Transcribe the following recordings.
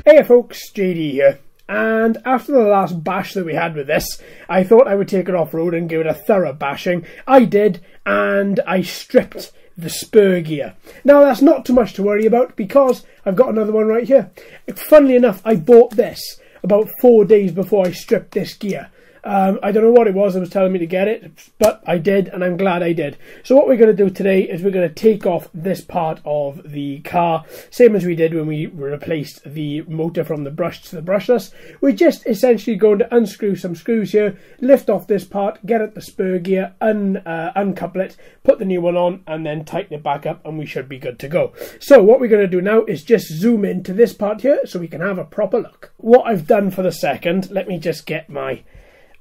Hey folks, JD here, and after the last bash that we had with this, I thought I would take it off-road and give it a thorough bashing. I did, and I stripped the Spur gear. Now that's not too much to worry about because I've got another one right here. Funnily enough, I bought this about 4 days before I stripped this gear. I don't know what it was that was telling me to get it, but I did, and I'm glad I did. So what we're going to do today is we're going to take off this part of the car, same as we did when we replaced the motor from the brushed to the brushless. We're just essentially going to unscrew some screws here, lift off this part, get at the Spur gear, uncouple it, put the new one on, and then tighten it back up, and we should be good to go. So what we're going to do now is just zoom into this part here so we can have a proper look. What I've done for the second, let me just get my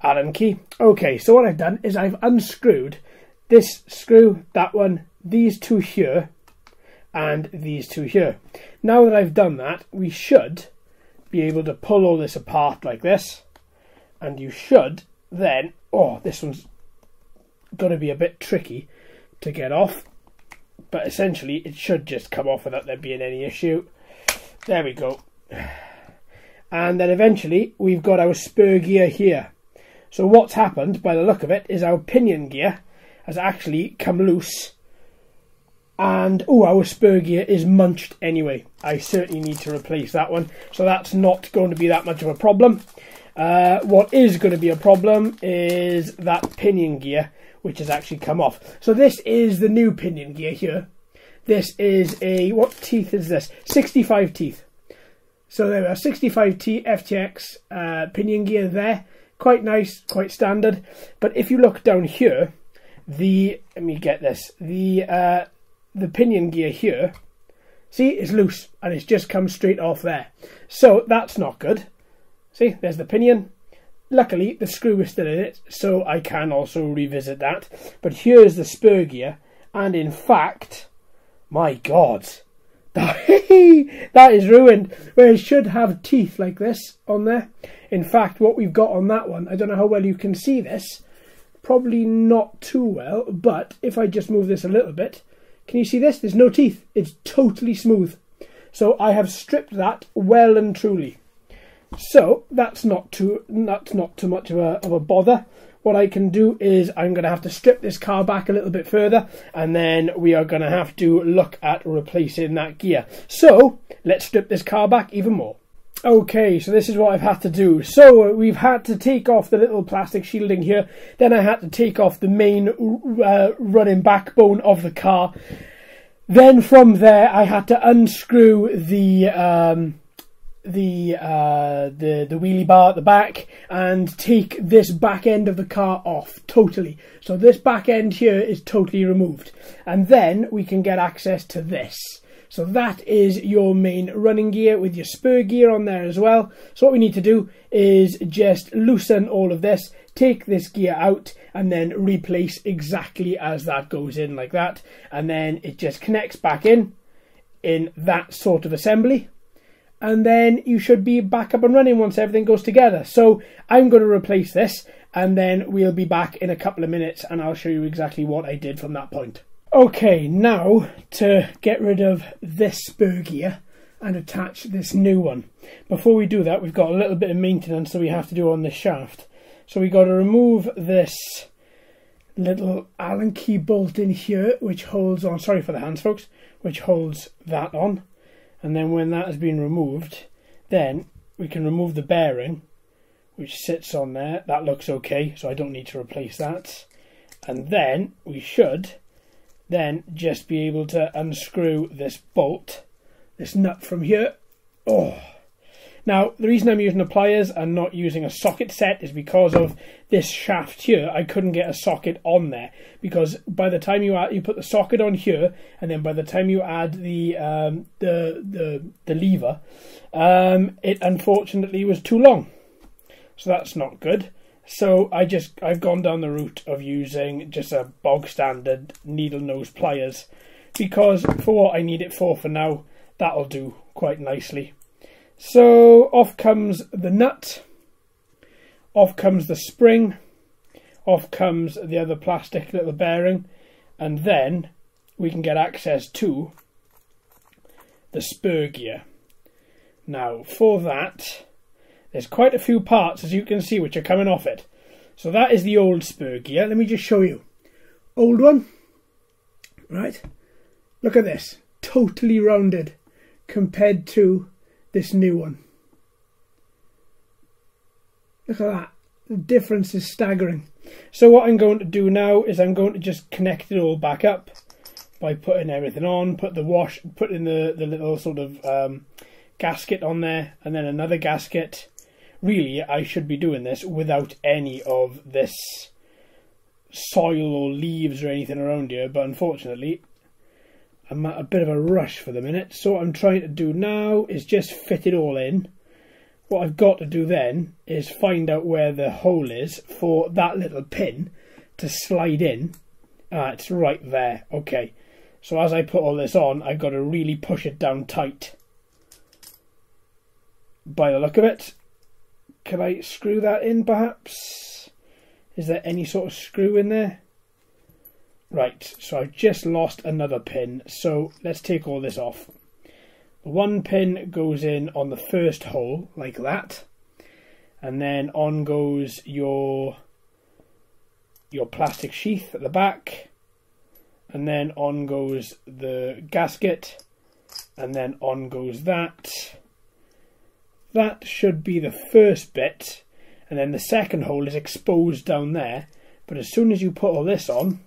Allen key. Okay, so what I've done is I've unscrewed this screw, that one, these two here, and these two here. Now that I've done that, we should be able to pull all this apart like this, and you should then, oh, this one's going to be a bit tricky to get off, but essentially it should just come off without there being any issue. There we go. And then eventually we've got our Spur gear here. So what's happened, by the look of it, is our pinion gear has actually come loose. And, oh, our Spur gear is munched anyway. I certainly need to replace that one. So that's not going to be that much of a problem. What is going to be a problem is that pinion gear, which has actually come off. So this is the new pinion gear here. This is a, what teeth is this? 65 teeth. So there we are, 65 teeth FTX pinion gear there. Quite nice, quite standard. But if you look down here, let me get this, the pinion gear here, see, it's loose and it's just come straight off there. So that's not good. See, there's the pinion. Luckily, the screw is still in it, so I can also revisit that. But here's the Spur gear, and in fact, my God, that is ruined, where it should have teeth like this on there. In fact, what we've got on that one, I don't know how well you can see this, probably not too well, but if I just move this a little bit, can you see this? There's no teeth. It's totally smooth. So I have stripped that well and truly. So that's not too much of a bother. What I can do is I'm going to have to strip this car back a little bit further, and then we are going to have to look at replacing that gear. So let's strip this car back even more. Okay, so this is what I've had to do. So we've had to take off the little plastic shielding here. Then I had to take off the main running backbone of the car. Then from there I had to unscrew the wheelie bar at the back and take this back end of the car off totally. So this back end here is totally removed, and then we can get access to this. So that is your main running gear with your Spur gear on there as well. So what we need to do is just loosen all of this, take this gear out, and then replace exactly as that goes in like that. And then it just connects back in that sort of assembly. And then you should be back up and running once everything goes together. So I'm going to replace this, and then we'll be back in a couple of minutes and I'll show you exactly what I did from that point. Okay, now to get rid of this Spur gear and attach this new one. Before we do that, we've got a little bit of maintenance that we have to do on this shaft. So we've got to remove this little Allen key bolt in here, which holds on, sorry for the hands folks, which holds that on. And then when that has been removed, then we can remove the bearing, which sits on there. That looks okay, so I don't need to replace that. And then we should then just be able to unscrew this bolt, this nut from here. Oh, now the reason I'm using the pliers and not using a socket set is because of this shaft here. I couldn't get a socket on there because by the time you put the socket on here, and then by the time you add the lever, it unfortunately was too long. So that's not good. So I've gone down the route of using just a bog standard needle nose pliers, because for what I need it for now, that'll do quite nicely. So off comes the nut, off comes the spring, off comes the other plastic little bearing, and then we can get access to the Spur gear, Now for that, there's quite a few parts, as you can see, which are coming off it. So that is the old spur gear. Let me just show you. Old one. Right. Look at this. Totally rounded compared to this new one. Look at that. The difference is staggering. So what I'm going to do now is I'm going to just connect it all back up by putting everything on, put in the little sort of gasket on there, and then another gasket. Really, I should be doing this without any of this soil or leaves or anything around here, but unfortunately I'm at a bit of a rush for the minute. So what I'm trying to do now is just fit it all in. What I've got to do then is find out where the hole is for that little pin to slide in. It's right there. Okay, so as I put all this on, I've got to really push it down tight. By the look of it, can I screw that in perhaps? Is there any sort of screw in there? Right, so I've just lost another pin, so let's take all this off. One pin goes in on the first hole, like that, and then on goes your plastic sheath at the back, and then on goes the gasket, and then on goes that. That should be the first bit, and then the second hole is exposed down there, but as soon as you put all this on,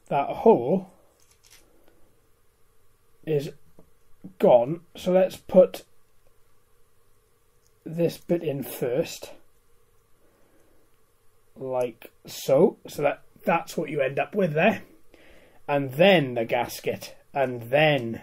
that hole is gone. So let's put this bit in first, like so. So that's what you end up with there, and then the gasket, and then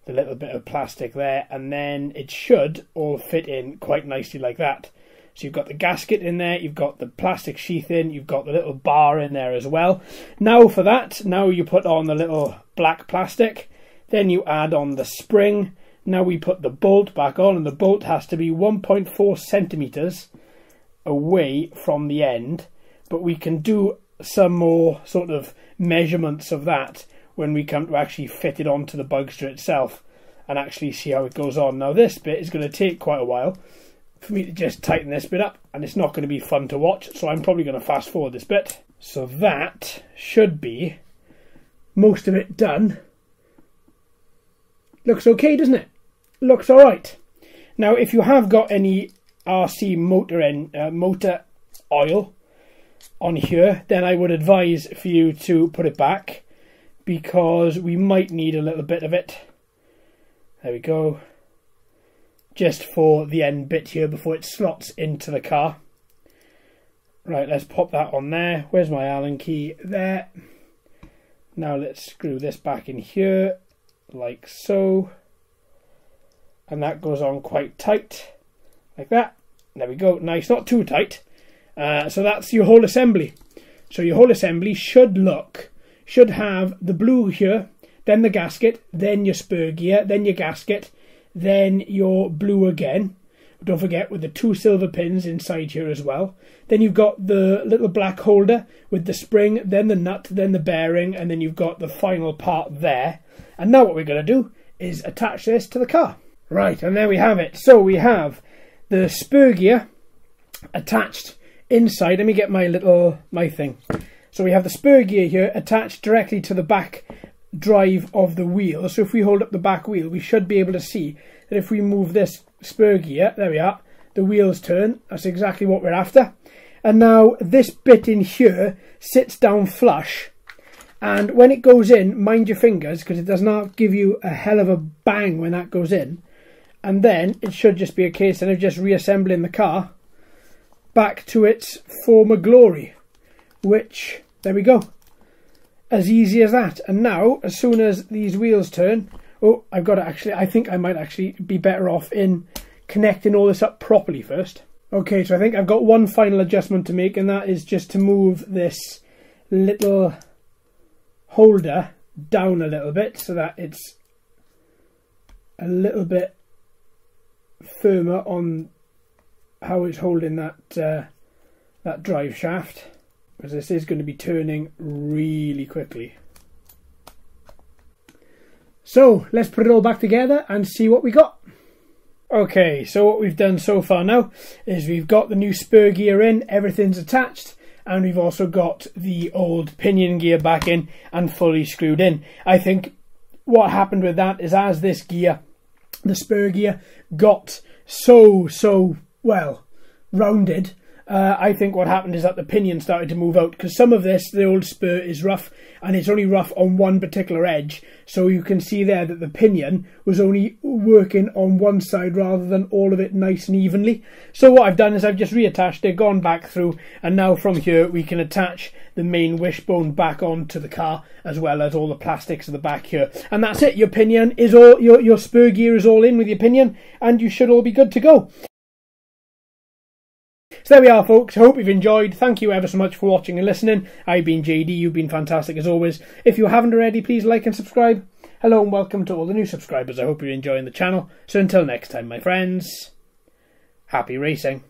the little bit of plastic there, and then it should all fit in quite nicely like that. So you've got the gasket in there, you've got the plastic sheath in, you've got the little bar in there as well. Now for that, now you put on the little black plastic, then you add on the spring. Now we put the bolt back on, and the bolt has to be 1.4 centimeters away from the end, but we can do some more sort of measurements of that when we come to actually fit it onto the Bugsta itself and actually see how it goes on. Now this bit is going to take quite a while for me to just tighten this bit up, and it's not going to be fun to watch, so I'm probably going to fast forward this bit. So that should be most of it done. Looks okay, doesn't it? Looks alright. Now if you have got any RC motor oil on here, then I would advise for you to put it back, because we might need a little bit of it. There we go. Just for the end bit here before it slots into the car. Right, let's pop that on there. Where's my Allen key? There. Now let's screw this back in here, like so. And that goes on quite tight, like that. There we go. Nice, not too tight. So that's your whole assembly. So your whole assembly should have the blue here, then the gasket, then your spur gear, then your gasket, then your blue again. Don't forget, with the 2 silver pins inside here as well. Then you've got the little black holder with the spring, then the nut, then the bearing, and then you've got the final part there. And now what we're going to do is attach this to the car. Right, and there we have it. So we have the spur gear attached inside. Let me get my thing. So we have the spur gear here attached directly to the back drive of the wheel. So if we hold up the back wheel, we should be able to see that if we move this spur gear, there we are, the wheels turn. That's exactly what we're after. And now this bit in here sits down flush, and when it goes in, mind your fingers, because it does not give you a hell of a bang when that goes in. And then it should just be a case of just reassembling the car back to its former glory, which, there we go, as easy as that. And now, as soon as these wheels turn, oh, I've got to actually, I think I might actually be better off in connecting all this up properly first. Okay, so I think I've got one final adjustment to make, and that is just to move this little holder down a little bit so that it's a little bit firmer on how it's holding that that drive shaft, because this is going to be turning really quickly. So let's put it all back together and see what we got. Okay, so what we've done so far now is we've got the new spur gear in, everything's attached, and we've also got the old pinion gear back in and fully screwed in. I think what happened with that is as this gear, the spur gear, got so well rounded, I think what happened is that the pinion started to move out, because some of this, the old spur, is rough, and it's only rough on one particular edge, so you can see there that the pinion was only working on one side rather than all of it nice and evenly. So what I've done is I've just reattached it, gone back through, and now from here we can attach the main wishbone back onto the car, as well as all the plastics at the back here. And that's it, your pinion is all, your spur gear is all in with your pinion, and you should all be good to go. So there we are, folks. I hope you've enjoyed. Thank you ever so much for watching and listening. I've been JD. You've been fantastic as always. If you haven't already, please like and subscribe. Hello and welcome to all the new subscribers. I hope you're enjoying the channel. So until next time, my friends, happy racing.